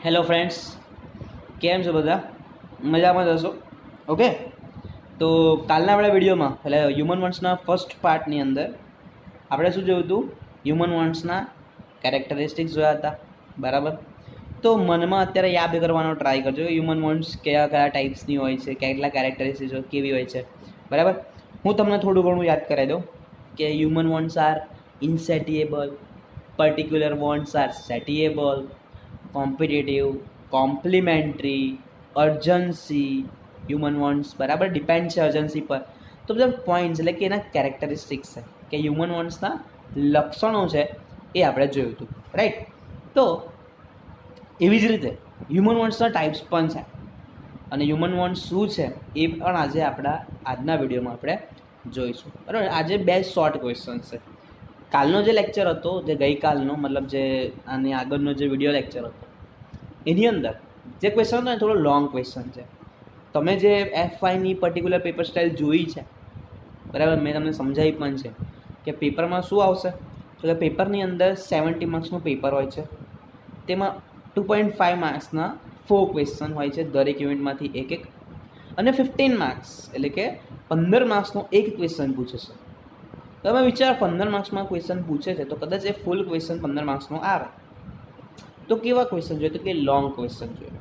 Hello friends, કેમ છો બધા? મજામાં જ હશો? ઓકે. તો કાલના આપણા વિડીયોમાં એટલે હ્યુમન વોન્ટ્સના ફર્સ્ટ પાર્ટની અંદર આપણે શું જોયું હતું? હ્યુમન વોન્ટ્સના કેરેક્ટરિસ્ટિક્સ જોયા હતા, બરાબર? તો મનમાં અત્યારે યાદ કરવાનો ટ્રાય કરજો હ્યુમન વોન્ટ્સ કયા કયા ટાઈપ્સની હોય છે, કેટલા કેરેક્ટરિસ્ટિક્સ કેવી હોય છે, બરાબર? હું તમને થોડું ઘણું યાદ કરાવી દઉં કે human wants are insatiable, particular wants are satiable, competitive, complementary, urgency, human wants બરાબર ડિપેન્ડ છે અર્જન્સી પર. તો બધા પોઈન્ટ્સ એટલે કે એના કેરેક્ટરિસ્ટિક્સ છે કે હ્યુમન વોન્ટ્સના લક્ષણો છે એ આપણે જોયું હતું, રાઈટ? તો એવી જ રીતે હ્યુમન વોન્ટ્સના ટાઈપ્સ પણ છે અને હ્યુમન વોન્ટ્સ શું છે એ પણ આજે આપણા આજના વિડીયોમાં આપણે જોઈશું, બરાબર? આજે બે શોર્ટ ક્વેશ્ચન્સ છે. કાલનો જે લેક્ચર હતો, જે ગઈકાલનો મતલબ જે આની આગળનો જે વિડીયો લેક્ચર હતો એની અંદર જે ક્વેશ્ચન હતો ને થોડો લોંગ ક્વેશ્ચન છે. તમે જે FYની પર્ટિક્યુલર પેપર સ્ટાઇલ જોઈ છે, બરાબર, મેં તમને સમજાવી પણ છે કે પેપરમાં શું આવશે. તો કે પેપરની અંદર 70 માર્ક્સનું પેપર હોય છે, તેમાં 2.5 માર્ક્સના 4 ક્વેશ્ચન હોય છે, દરેક યુનિટમાંથી એક એક, અને 15 માર્ક્સ એટલે કે 15 માર્ક્સનો એક ક્વેશ્ચન પૂછે છે. તમે વિચાર 15 માર્ક્સમાં ક્વેશ્ચન પૂછે છે તો કદાચ એ ફૂલ ક્વેશ્ચન 15 માર્ક્સનો આવે તો કેવા ક્વેશ્ચન જોઈએ? તો કે લોંગ ક્વેશ્ચન જોઈએ.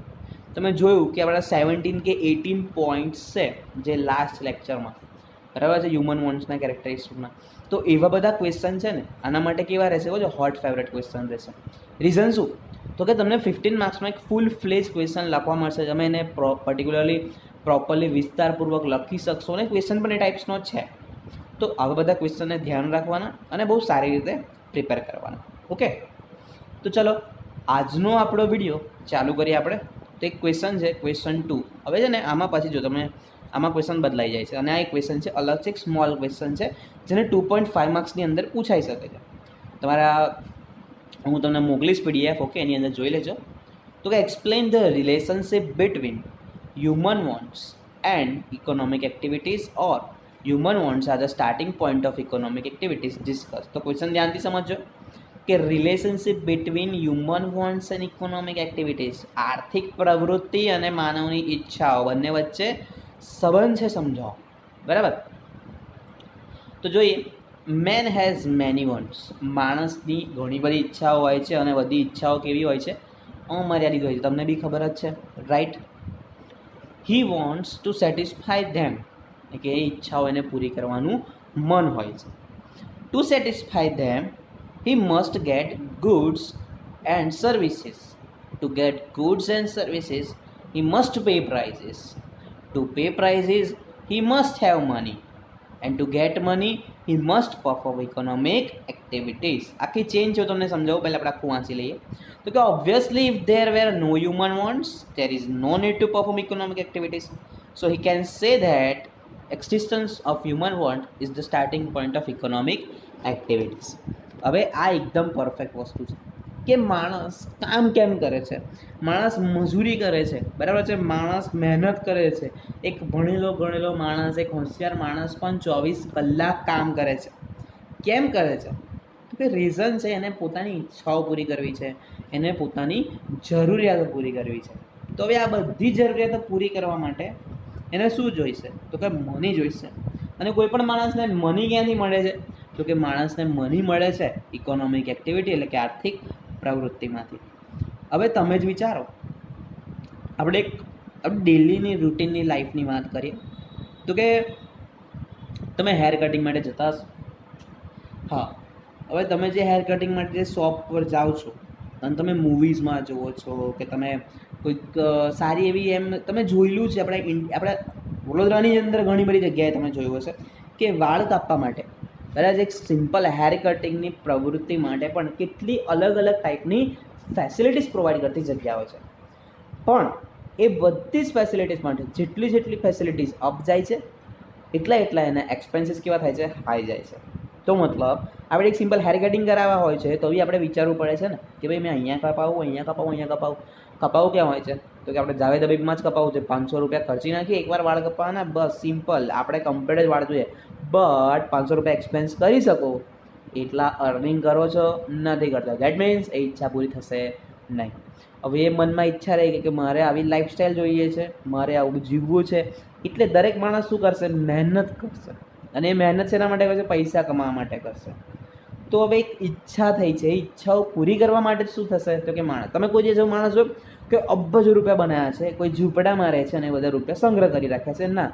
તમે જોયું કે આપણા 17 કે 18 પોઈન્ટ્સ છે જે લાસ્ટ લેક્ચરમાં, બરાબર છે, હ્યુમન વોન્ટ્સના કેરેક્ટરિસ્ટિક્સના. તો એવા બધા ક્વેશ્ચન છે ને આના માટે કેવા રહેશે? જો હોટ ફેવરેટ ક્વેશ્ચન રહેશે. રીઝન શું? તો કે તમને 15 માર્ક્સમાં એક ફૂલ ફ્લેજ ક્વેશ્ચન લખવા મળશે, તમે એને પર્ટિક્યુલરલી પ્રોપરલી વિસ્તારપૂર્વક લખી શકશો અને ક્વેશ્ચન પણ એ ટાઈપ્સનો જ છે. તો આવા બધા ક્વેશ્ચનને ધ્યાન રાખવાના અને બહુ સારી રીતે પ્રિપેર કરવાના. ઓકે, તો ચલો આજનો આપણો વિડીયો ચાલુ કરીએ આપણે. તો એક ક્વેશ્ચન છે ક્વેશ્ચન 2. હવે છે ને આમાં પછી જો તમે આમાં ક્વેશ્ચન બદલાઈ જાય છે અને આ એક ક્વેશ્ચન છે અલગ છે, એક સ્મોલ ક્વેશ્ચન છે જેને 2.5 માર્ક્સની અંદર પૂછાઈ શકે છે. તમારા હું તમને મોકલીશ PDF, ઓકે, એની અંદર જોઈ લેજો. તો કે explain the relationship between human wants and economic activities or human wants are the starting point of economic activities discuss. તો ક્વેશ્ચન ધ્યાનથી સમજો કે relationship between human wants and economic activities, આર્થિક પ્રવૃત્તિ અને માનવની ઈચ્છાઓ બંને વચ્ચે સંબંધ છે, સમજાવો, બરાબર? તો જોઈએ, મેન હેઝ મેની વોન્ટ્સ. માણસની ઘણી બધી ઈચ્છાઓ હોય છે અને બધી ઈચ્છાઓ કેવી હોય છે? અમર્યાદિત હોય છે, તમને બી ખબર જ છે, right? He wants to satisfy them, કે એ ઈચ્છાઓ એને પૂરી કરવાનું મન હોય છે. To satisfy them he must get goods and services. To get goods and services, he must pay prices. To pay prices, he must have money. And to get money, he must perform economic activities. આખી change જો તમને સમજાવું, પહેલાં આપણે આખું વાંચી લઈએ. તો કે obviously if there were no human wants, there is no need to perform economic activities. So he can say that existence of human want is the starting point of economic activities. હવે આ એકદમ perfect વસ્તુ છે કે માણસ કામ કેમ કરે છે? માણસ મજૂરી કરે છે, બરાબર છે, માણસ મહેનત કરે છે. એક ભણેલો ગણેલો માણસ, એક હોશિયાર માણસ પણ 24 કલાક કામ કરે છે. કેમ કરે છે? તો કે રીઝન છે, એને પોતાની ઈચ્છાઓ પૂરી કરવી છે, એને પોતાની જરૂરિયાતો પૂરી કરવી છે. તો હવે આ બધી જરૂરિયાતો પૂરી કરવા માટે એને શું જોઈશે? તો કે મની જોઈશે. અને કોઈ પણ માણસને મની ક્યાંથી મળે છે? તો કે માણસને મની મળે છે ઇકોનોમિક એક્ટિવિટી એટલે કે આર્થિક પ્રવૃત્તિમાંથી. હવે તમે જ વિચારો, આપણે એક ડેલીની રૂટીનની લાઈફની વાત કરીએ તો કે તમે હેર કટિંગ માટે જતા હશો. હા, હવે તમે જે હેર કટિંગ માટે જે શોપ પર જાઓ છો અને તમે મૂવીઝમાં જુઓ છો કે તમે કોઈક સારી એવી એમ તમે જોયેલું છે, આપણે વડોદરાની અંદર ઘણી બધી જગ્યાએ તમે જોયું હશે કે વાળ કાપવા માટે, કદાચ એક સિમ્પલ હેર કટિંગની પ્રવૃત્તિ માટે પણ કેટલી અલગ અલગ ટાઈપની ફેસિલિટીઝ પ્રોવાઈડ કરતી જગ્યાઓ છે. પણ એ બધી જ ફેસિલિટીઝ માટે જેટલી ફેસિલિટીઝ અપ જાય છે એટલા એના એક્સપેન્સીસ કેવા થાય છે? હાઈ જાય છે. તો મતલબ આપણે એક સિમ્પલ હેર કટિંગ કરાવવા હોય છે તો બી આપણે વિચારવું પડે છે ને કે ભાઈ મેં અહીંયા કપાવું. કપાવું ક્યાં હોય છે? તો કે આપણે જાવેદ હબીબમાં જ કપાવું છે. 500 રૂપિયા ખર્ચી નાખીએ એકવાર વાળ કપાવવાના, બસ સિમ્પલ. આપણે કમ્પ્લીટ જ વાળ જોઈએ, બટ 500 રૂપિયા એક્સપેન્સ કરી શકો એટલા અર્નિંગ કરો છો નથી કરતા. દેટ મીન્સ એ ઈચ્છા પૂરી થશે નહીં. હવે એ મનમાં ઈચ્છા રહી કે મારે આવી લાઈફસ્ટાઈલ જોઈએ છે, મારે આવું જીવવું છે, એટલે દરેક માણસ શું કરશે? મહેનત કરશે. અને એ મહેનત શેના માટે કરશે? પૈસા કમાવા માટે કરશે. તો હવે એક ઈચ્છા થઈ છે, એ ઈચ્છાઓ પૂરી કરવા માટે શું થશે? તો કે માણસ, તમે કોઈ જે માણસ હોય કે અબજો રૂપિયા બનાવ્યા છે, કોઈ ઝૂંપડામાં રહે છે અને બધા રૂપિયા સંગ્રહ કરી રાખ્યા છે, ના,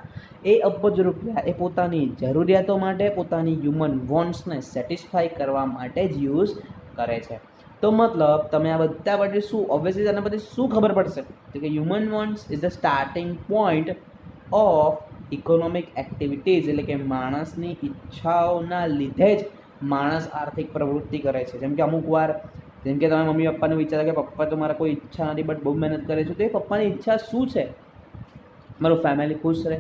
એ અબજો રૂપિયા એ પોતાની જરૂરિયાતો માટે, પોતાની હ્યુમન વોન્ટ્સને સેટિસ્ફાઈ કરવા માટે જ યુઝ કરે છે. તો મતલબ તમે આ બધા પછી શું ઓબ્વિયસલી આના પછી શું ખબર પડશે? તો કે human wants is the starting point of economic activities, એટલે કે માણસની ઈચ્છાઓના લીધે જ માણસ આર્થિક પ્રવૃત્તિ કરે છે. જેમ કે અમુક વાર, જેમ કે તમે મમ્મી પપ્પાને વિચારો કે પપ્પા તો મારા કોઈ ઈચ્છા નથી બટ બહુ મહેનત કરે છે, તો એ પપ્પાની ઈચ્છા શું છે? મારું ફેમિલી ખુશ રહે,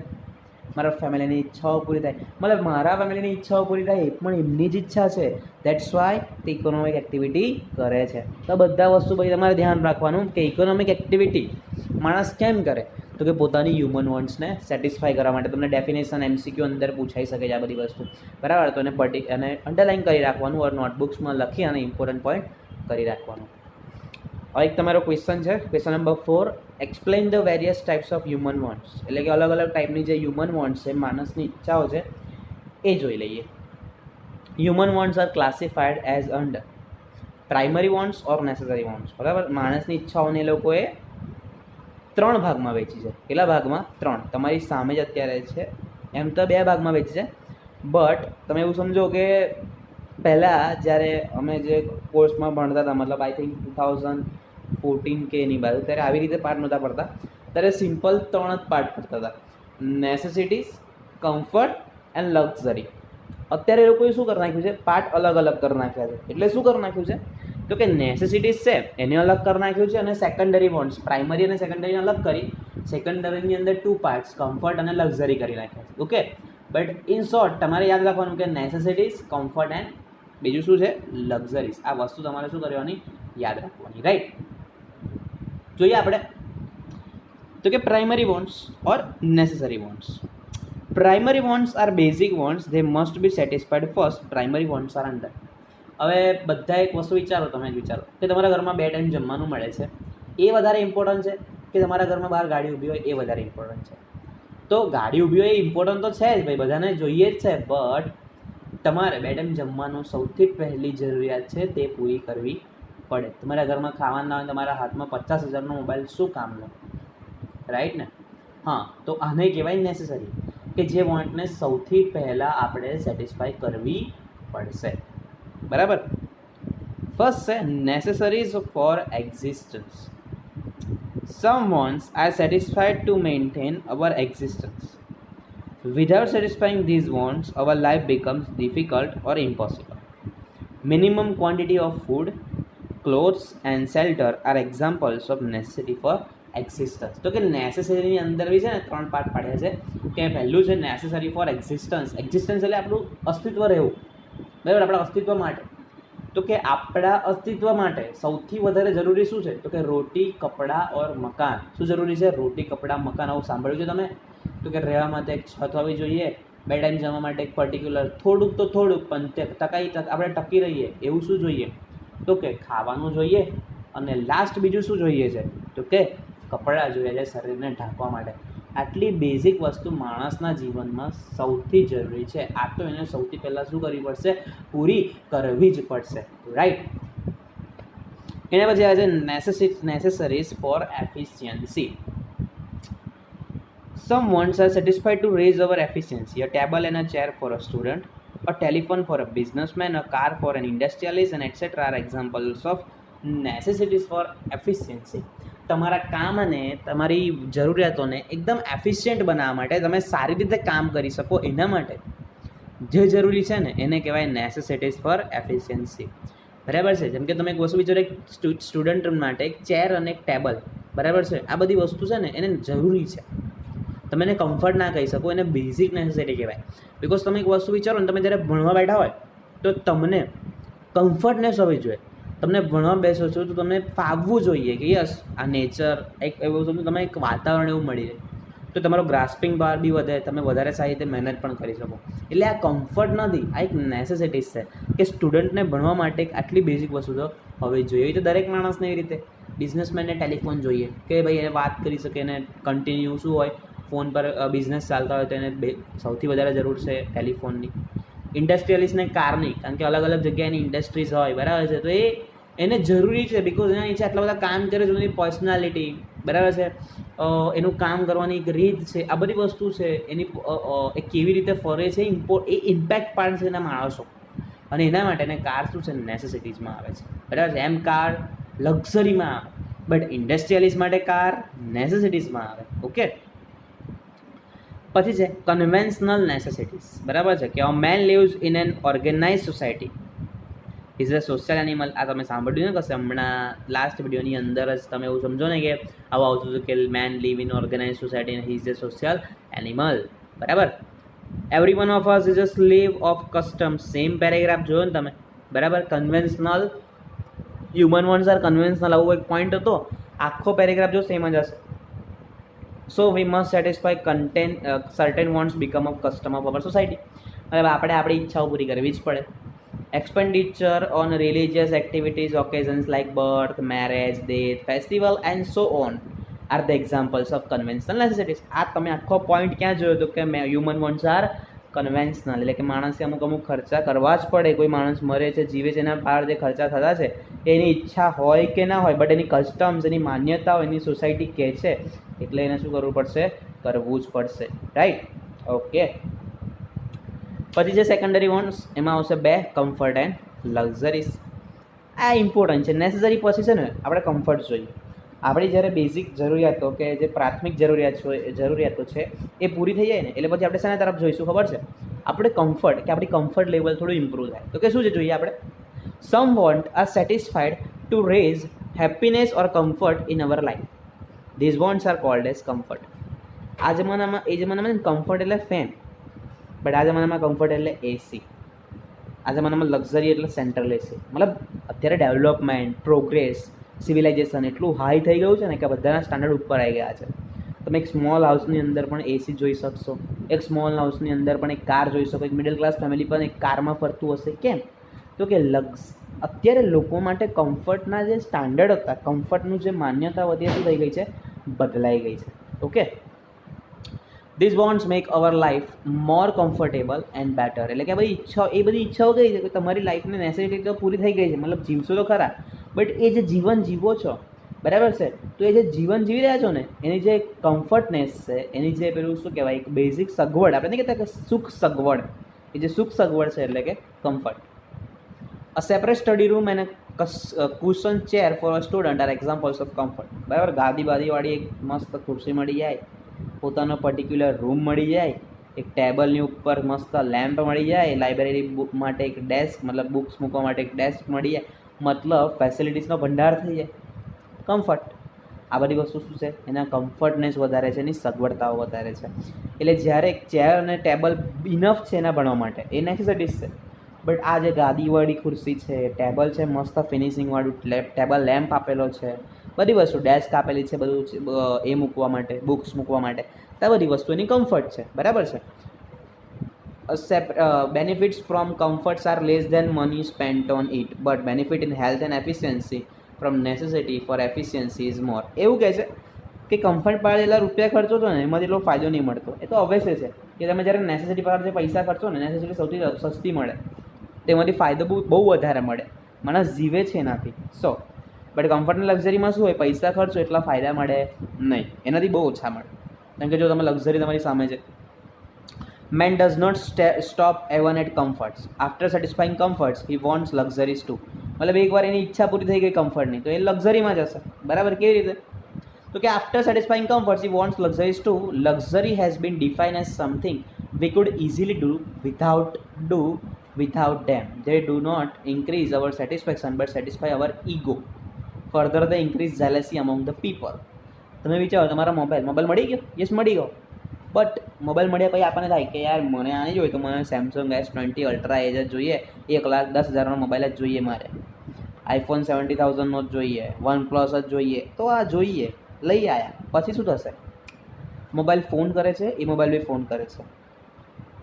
મારા ફેમિલીની ઈચ્છાઓ પૂરી થાય. મતલબ મારા ફેમિલીની ઈચ્છાઓ પૂરી થાય એ પણ એમની જ ઈચ્છા છે. દેટ્સ વાય તે ઇકોનોમિક એક્ટિવિટી કરે છે. તો બધા વસ્તુ પછી તમારે ધ્યાન રાખવાનું કે ઇકોનોમિક એક્ટિવિટી માણસ કેમ કરે? તો કે પોતાની હ્યુમન વોન્ટ્સને સેટિસ્ફાઈ કરવા માટે. તમને ડેફિનેશન MCQ અંદર પૂછાઈ શકે છે આ બધી વસ્તુ, બરાબર? તો એને અંડરલાઇન કરી રાખવાનું ઓર નોટબુક્સમાં લખી અને ઇમ્પોર્ટન્ટ પોઈન્ટ કરી રાખવાનું. હવે એક તમારો ક્વેશ્ચન છે, question number 4, explain the various types of human wants, એટલે કે અલગ અલગ ટાઈપની જે હ્યુમન વોન્ટ્સ છે, માણસની ઈચ્છાઓ છે, એ જોઈ લઈએ. Human wants are classified as under primary wants or necessary wants, બરાબર? માણસની ઈચ્છાઓને એ લોકોએ 3 ભાગમાં વેચી છે. કેટલા ભાગમાં? 3. તમારી સામે જ અત્યારે છે. એમ તો 2 ભાગમાં વેચી છે, બટ તમે એવું સમજો કે પહેલાં જ્યારે અમે જે કોર્સમાં ભણતા હતા, મતલબ આઈ થિંક 2014 કે એની બાજુ, ત્યારે આવી રીતે પાર્ટ નહોતા પડતા. ત્યારે સિમ્પલ 3 જ પાર્ટ પડતા હતા: નેસેસિટીઝ, કમ્ફર્ટ એન્ડ લક્ઝરી. અત્યારે એ લોકોએ શું કરી નાખ્યું છે? પાર્ટ અલગ અલગ કરી નાખ્યા છે. એટલે શું કરી નાખ્યું છે? તો કે નેસેસિટીઝ છે એને અલગ કરી નાખ્યું છે, અને સેકન્ડરી વોન્ટ્સ, પ્રાઇમરી અને સેકન્ડરીને અલગ કરી સેકન્ડરીની અંદર 2 પાર્ટ્સ, કમ્ફર્ટ અને લક્ઝરી કરી નાખ્યા છે. ઓકે, બટ ઇન શોર્ટ તમારે યાદ રાખવાનું કે નેસેસિટીઝ, કમ્ફર્ટ એન્ડ બીજું શું છે? લક્ઝરીઝ. આ વસ્તુ તમારે શું કરવાની? યાદ રાખવાની, રાઈટ? જોઈએ આપણે તો કે primary wants or necessary wants. Primary wants are basic wants, they must be satisfied first. Primary wants are under. હવે બધા એક વસ્તુ વિચારો, તમે જ વિચારો કે તમારા ઘરમાં 2 ટાઈમ જમવાનું મળે છે, એ વધારે ઇમ્પોર્ટન્ટ છે કે તમારા ઘરમાં બહાર ગાડી ઊભી હોય એ વધારે ઇમ્પોર્ટન્ટ છે? તો ગાડી ઊભી હોય એ ઇમ્પોર્ટન્ટ તો છે જ ભાઈ, બધાને જોઈએ જ છે, બટ તમારે 2 ટાઈમ જમવાનું સૌથી પહેલી જરૂરિયાત છે તે પૂરી કરવી પડે. તમારા ઘરમાં ખાવાના હોય, તમારા હાથમાં 50,000નો મોબાઈલ શું કામનો? રાઈટ ને? હા, તો આને કહેવાય નેસેસરી, કે જે વોન્ટને સૌથી પહેલાં આપણે સેટિસ્ફાઈ કરવી પડશે, બરાબર? ફર્સ્ટ છે necessaries for existence. Some wants are satisfied to maintain our existence. Without satisfying these wants, our life becomes difficult or impossible. Minimum quantity of food, clothes and shelter are examples of necessity for existence. તો કે નેસેસરીની અંદર બી છે ને 3 part પાડ્યા છે. કે પહેલું છે નેસેસરી ફોર એક્ઝિસ્ટન્સ. એક્ઝિસ્ટન્સ એટલે આપણું અસ્તિત્વ રહેવું, બરાબર? આપણા અસ્તિત્વ માટે. તો કે આપણા અસ્તિત્વ માટે સૌથી વધારે જરૂરી શું છે? તો કે રોટી, કપડાં ઓર મકાન. શું જરૂરી છે? રોટી, કપડાં, મકાન. આવું સાંભળ્યું છે તમે? તો કે રહેવા માટે એક છત હોવી જોઈએ, 2 ટાઈમ જમવા માટે એક પર્ટિક્યુલર થોડુંક તો થોડુંક પણ આપણે ટકી રહીએ એવું શું જોઈએ? તો કે ખાવાનું જોઈએ, અને લાસ્ટ બીજું શું જોઈએ છે? તો કે કપડાં જોઈએ છે શરીરને ઢાંકવા માટે. આટલી બેઝિક વસ્તુ માણસના જીવનમાં સૌથી જરૂરી છે. આ તો એને સૌથી પહેલાં શું કરવી પડશે? પૂરી કરવી જ પડશે, રાઈટ? એના પછી આવે છે necessaries for efficiency. Some wants are satisfied to raise our efficiency. A table and a chair for a student, a telephone for a businessman, a car for an industrialist, and etc. are examples of necessities for efficiency. તમારા કામ અને તમારી જરૂરિયાતોને એકદમ efficient બનાવવા માટે, તમે સારી રીતે કામ કરી શકો એના માટે જે જરૂરી છે ને એને કહેવાય નેસેસિટીઝ ફોર એફિશિયન્સી, બરાબર છે? જેમ કે તમે એક વસ્તુ વિચારો, એક સ્ટુડન્ટ માટે એક ચેર અને એક ટેબલ, બરાબર છે? આ બધી વસ્તુ છે ને એને જરૂરી છે. તમે એને કમ્ફર્ટ ના કહી શકો, એને બેઝિક નેસેસિટી કહેવાય. બિકોઝ તમે એક વસ્તુ વિચારો ને, તમે જ્યારે ભણવા બેઠા હોય તો તમને કમ્ફર્ટનેસ હોવી જોઈએ. તમને ભણવા બેસો છો તો તમને ફાવવું જોઈએ કે યસ આ નેચર, એક એવું સમજો તમે એક વાતાવરણ એવું મળી રહે, તો તમારો ગ્રાસ્પિંગ પાવર બી વધે, તમે વધારે સારી રીતે મહેનત પણ કરી શકો. એટલે આ કમ્ફર્ટ નથી, આ એક નેસેસિટીઝ છે કે સ્ટુડન્ટને ભણવા માટે એક આટલી બેઝિક વસ્તુ તો હોવી જોઈએ. એ તો દરેક માણસને એવી રીતે બિઝનેસમેનને ટેલિફોન જોઈએ કે ભાઈ એને વાત કરી શકે, એને કન્ટિન્યુ શું હોય ફોન પર બિઝનેસ ચાલતા હોય તો એને સૌથી વધારે જરૂર છે ટેલિફોનની. ઇન્ડસ્ટ્રીયલિસ્ટને કારની, કારણ કે અલગ અલગ જગ્યાએની ઇન્ડસ્ટ્રીઝ હોય, બરાબર છે, તો એને જરૂરી છે બિકોઝ એના નીચે આટલા બધા કામ કરે છે, એની પર્સનાલિટી, બરાબર છે, એનું કામ કરવાની એક રીત છે, આ બધી વસ્તુ છે એની એ કેવી રીતે ફરે છે એ ઇમ્પેક્ટ પાડે છે એના માણસો, અને એના માટે એને કાર શું છે નેસેસિટીઝમાં આવે છે, બરાબર છે. એમ કાર લક્ઝરીમાં આવે, બટ ઇન્ડસ્ટ્રીયલિસ્ટ માટે કાર નેસેસિટીઝમાં આવે. ઓકે, પછી છે કન્વેન્શનલ નેસેસિટીઝ, બરાબર છે, કે a man lives in an organise society is a social animal. આ તમે સાંભળ્યું ને કશે હમણાં લાસ્ટ વિડીયોની અંદર જ તમે એવું સમજો ને કે આવું આવતું હતું કે man live in organise society and he is a social animal, બરાબર. Every one of us is a slave of custom. Same paragraph જોયો ને તમે, બરાબર. Conventional human wants are conventional, આવો એક પોઈન્ટ હતો, આખો પેરેગ્રાફ જો સેમ જ હશે. So we must satisfy certain wants become of custom of our society. હવે આપણે આપણી ઈચ્છાઓ પૂરી કરવી જ પડે. Expenditure on religious activities, occasions like birth, marriage, death, festival and so on are the examples of conventional necessities. આ તમે આખો પોઈન્ટ ક્યાં જોયો હતો કે હ્યુમન વોન્ટ્સ આર કન્વેન્શનલ, એટલે કે માણસે અમુક ખર્ચા કરવા જ પડે. કોઈ માણસ મરે છે, જીવે છે, એના બહાર જે ખર્ચા થતા છે એની ઈચ્છા હોય કે ના હોય, બટ એની કસ્ટમ્સ, એની માન્યતાઓ, એની સોસાયટી કહે છે એટલે એને શું કરવું પડશે, કરવું જ પડશે, રાઈટ. ઓકે, પછી જે સેકન્ડરી વોન્ટ્સ એમાં આવશે બે, કમ્ફર્ટ એન્ડ લક્ઝરીઝ. આ ઇમ્પોર્ટન્ટ છે. નેસેસરી પછી છે ને આપણે કમ્ફર્ટ જોઈએ. આપણી જ્યારે બેઝિક જરૂરિયાતો કે જે પ્રાથમિક જરૂરિયાતો છે એ પૂરી થઈ જાય ને એટલે પછી આપણે શેના તરફ જોઈશું ખબર છે? આપણે કમ્ફર્ટ, કે આપણી કમ્ફર્ટ લેવલ થોડું ઇમ્પ્રૂવ થાય. તો કે શું છે જોઈએ આપણે? Some want are satisfied to raise happiness or comfort in our life. These wants are called as comfort. આ જમાનામાં, એ જમાનામાં કમ્ફર્ટ એટલે ફેન, બટ આ જમાનામાં કમ્ફર્ટ એટલે એસી. આ જમાનામાં લક્ઝરી એટલે સેન્ટ્રલ એસી. મતલબ અત્યારે ડેવલપમેન્ટ, પ્રોગ્રેસ, સિવિલાઇઝેશન એટલું હાઈ થઈ ગયું છે ને કે બધાના સ્ટાન્ડર્ડ ઉપર આવી ગયા છે. તમે એક સ્મોલ હાઉસની અંદર પણ એસી જોઈ શકશો, એક સ્મોલ હાઉસની અંદર પણ એક કાર જોઈ શકો. એક મિડલ ક્લાસ ફેમિલી પણ એક કારમાં ફરતું હશે. કેમ? તો કે અત્યારે લોકો માટે કમ્ફર્ટના જે સ્ટાન્ડર્ડ હતા, કમ્ફર્ટનું જે માન્યતા હતી શું થઈ ગઈ છે? બદલાઈ ગઈ છે. Okay, these wants make our life more comfortable and better. એટલે કે ભાઈ ઈચ્છાઓ, એ બધી ઈચ્છાઓ કઈ છે કે તમારી લાઈફની નેસેસિટી તો પૂરી થઈ ગઈ છે, મતલબ જીવશો તો ખરા, બટ એ જે જીવન જીવો છો, બરાબર છે, તો એ જે જીવન જીવી રહ્યા છો ને એની જે કમ્ફર્ટનેસ છે, એની જે પેલું શું કહેવાય, એક બેઝિક સગવડ, આપણે નહીં કહેતા કે સુખ સગવડ, એ જે સુખ સગવડ છે એટલે કે comfort. A separate study room and cushion chair for a student are examples of comfort. બરાબર, ગાદી બાદીવાળી એક મસ્ત ખુરશી મળી જાય, પોતાનો પર્ટિક્યુલર રૂમ મળી જાય, એક ટેબલની ઉપર મસ્ત લેમ્પ મળી જાય, લાઇબ્રેરી બુક માટે એક ડેસ્ક, મતલબ બુક્સ મૂકવા માટે એક ડેસ્ક મળી જાય, મતલબ ફેસિલિટીઝનો ભંડાર થઈ જાય. કમ્ફર્ટ. આ બધી વસ્તુ શું છે? એના કમ્ફર્ટનેસ વધારે છે, એની સગવડતાઓ વધારે છે. એટલે જ્યારે એક ચેર અને ટેબલ ઇનફ છે એના ભણવા માટે, એ નેસેસિટીઝ છે. બટ આ જે ગાદીવાળી ખુરશી છે, ટેબલ છે, મસ્ત ફિનિશિંગવાળું ટેબલ લેમ્પ આપેલો છે, બધી વસ્તુ, ડેસ્ક આપેલી છે, બધું એ મૂકવા માટે, બુક્સ મૂકવા માટે, આ બધી વસ્તુ એની કમ્ફર્ટ છે, બરાબર છે. Benefits from comforts are less than money spent on it, but benefit in health and efficiency from necessity for efficiency is more. એવું કહે છે કે કમ્ફર્ટ પાડે એટલા રૂપિયા ખર્ચો છો ને એમાંથી એટલો ફાયદો નહીં મળતો. એ તો અવશ્ય છે કે તમે જ્યારે નેસેસિટી પર જે પૈસા ખર્ચો ને, નેસેસિટી સૌથી સસ્તી મળે, તેમાંથી ફાયદો બહુ વધારે મળે, માણસ જીવે છે એનાથી. સો બટ કમ્ફર્ટ અને લક્ઝરીમાં શું હોય? પૈસા ખર્ચો એટલા ફાયદા મળે નહીં, એનાથી બહુ ઓછા મળે. કારણ કે જો તમે લક્ઝરી તમારી સામે છે. Man does not stop even at comforts. After satisfying comforts he wants luxuries too. મતલબ એકવાર એની ઈચ્છા પૂરી થઈ ગઈ કમ્ફર્ટની તો એ લક્ઝરીમાં જશે, બરાબર. કેવી રીતે? તો કે after satisfying comforts he wants luxuries too. Luxury has been defined as something we could easily do without them. They do not increase our satisfaction but satisfy our ego. Further they increase jealousy among the people. તમે વિચારો, તમારા mobile મળી ગયો, yes મળી ગયો, but mobile મળ્યા પછી આપણને થાય કે યાર મને આ નહીં જોઈએ, તો મને સેમસંગ S20 અલ્ટ્રા એ જ જોઈએ, 1,10,000નો મોબાઈલ જ જોઈએ, મારે iPhone 70,000નો જ જોઈએ, OnePlus જ જોઈએ. તો આ જોઈએ, લઈ આવ્યા, પછી શું થશે? મોબાઈલ ફોન કરે છે, એ મોબાઈલ બી ફોન કરે છે.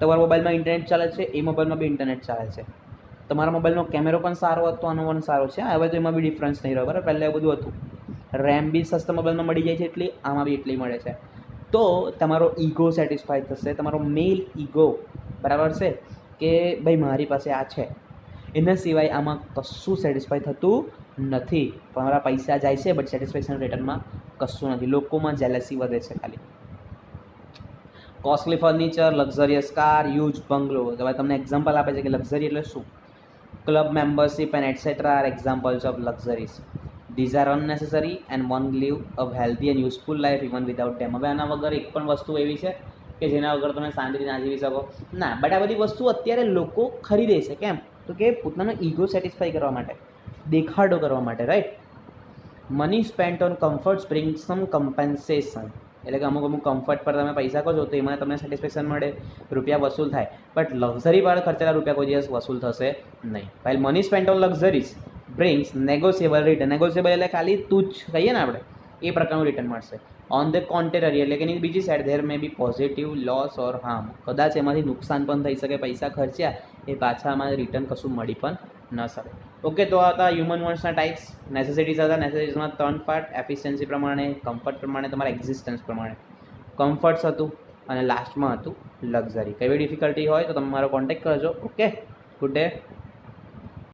તમારા મોબાઈલમાં ઇન્ટરનેટ ચાલે છે, એ મોબાઈલમાં બી ઇન્ટરનેટ ચાલે છે. તમારા મોબાઈલનો કેમેરો પણ સારો હતો, આનો પણ સારો છે. હવે તો એમાં બી ડિફરન્સ નહીં રહ્યો, બરાબર. પહેલાં એવું બધું હતું. રેમ બી સસ્તા મોબાઈલમાં મળી જાય છે એટલી, આમાં બી એટલી મળે છે. તો તમારો ઈગો સેટિસ્ફાય થશે, તમારો મેલ ઈગો બરાબર છે કે ભાઈ મારી પાસે આ છે, એના સિવાય આમાં કશું સેટિસ્ફાય થતું નથી. તમારા પૈસા જાય છે બટ સેટિસ્ફેક્શન રિટર્નમાં કશું નથી. લોકોમાં જેલસી વધે છે ખાલી. Costly furniture, luxurious car, use bungalow. હવે તમને એક્ઝામ્પલ આપે છે કે લક્ઝરી એટલે શું. Club membership and etcetera are examples of luxuries. These are unnecessary and one live a healthy and useful life even without them. હવે આના વગર એક પણ વસ્તુ એવી છે કે જેના વગર તમે શાંતિથી ના જીવી શકો ના. બટ આ બધી વસ્તુ અત્યારે લોકો ખરીદે છે. કેમ? તો કે પોતાનો ઈગો સેટિસ્ફાઈ કરવા માટે, દેખાડો કરવા માટે, right. Money spent on comforts bring some compensation. એટલે કે અમુક કમ્ફર્ટ પર તમે પૈસા કહો છો તો એમાં તમને સેટિસ્ફેક્શન મળે, રૂપિયા વસૂલ થાય. બટ લક્ઝરી પર ખર્ચેલા રૂપિયા કોઈ દિવસ વસૂલ થશે નહીં. While money spent on luxuries brings negotiable return. Negotiable એટલે ખાલી તુચ્છ કહીએ ને આપણે, એ પ્રકારનું રિટર્ન મળશે. ઓન ધ કોન્ટેરરી એટલે કે એની બીજી side there may be positive loss or harm. કદાચ એમાંથી નુકસાન પણ થઈ શકે. પૈસા ખર્ચ્યા એ પાછા આમાં રિટર્ન કશું મળી પણ ન શકે. ઓકે, તો આ હતા હ્યુમન વોન્ટ્સના ટાઈપ્સ. નેસેસિટીઝ હતા. નેસેસિટીઝમાં 3 પાર્ટ: એફિશિયન્સી પ્રમાણે, કમ્ફર્ટ પ્રમાણે, તમારા એક્ઝિસ્ટન્સ પ્રમાણે. કમ્ફર્ટ્સ હતું અને લાસ્ટમાં હતું લક્ઝરી. કઈ બી ડિફિકલ્ટી હોય તો તમે મારો કોન્ટેક્ટ કરજો. Okay, good day.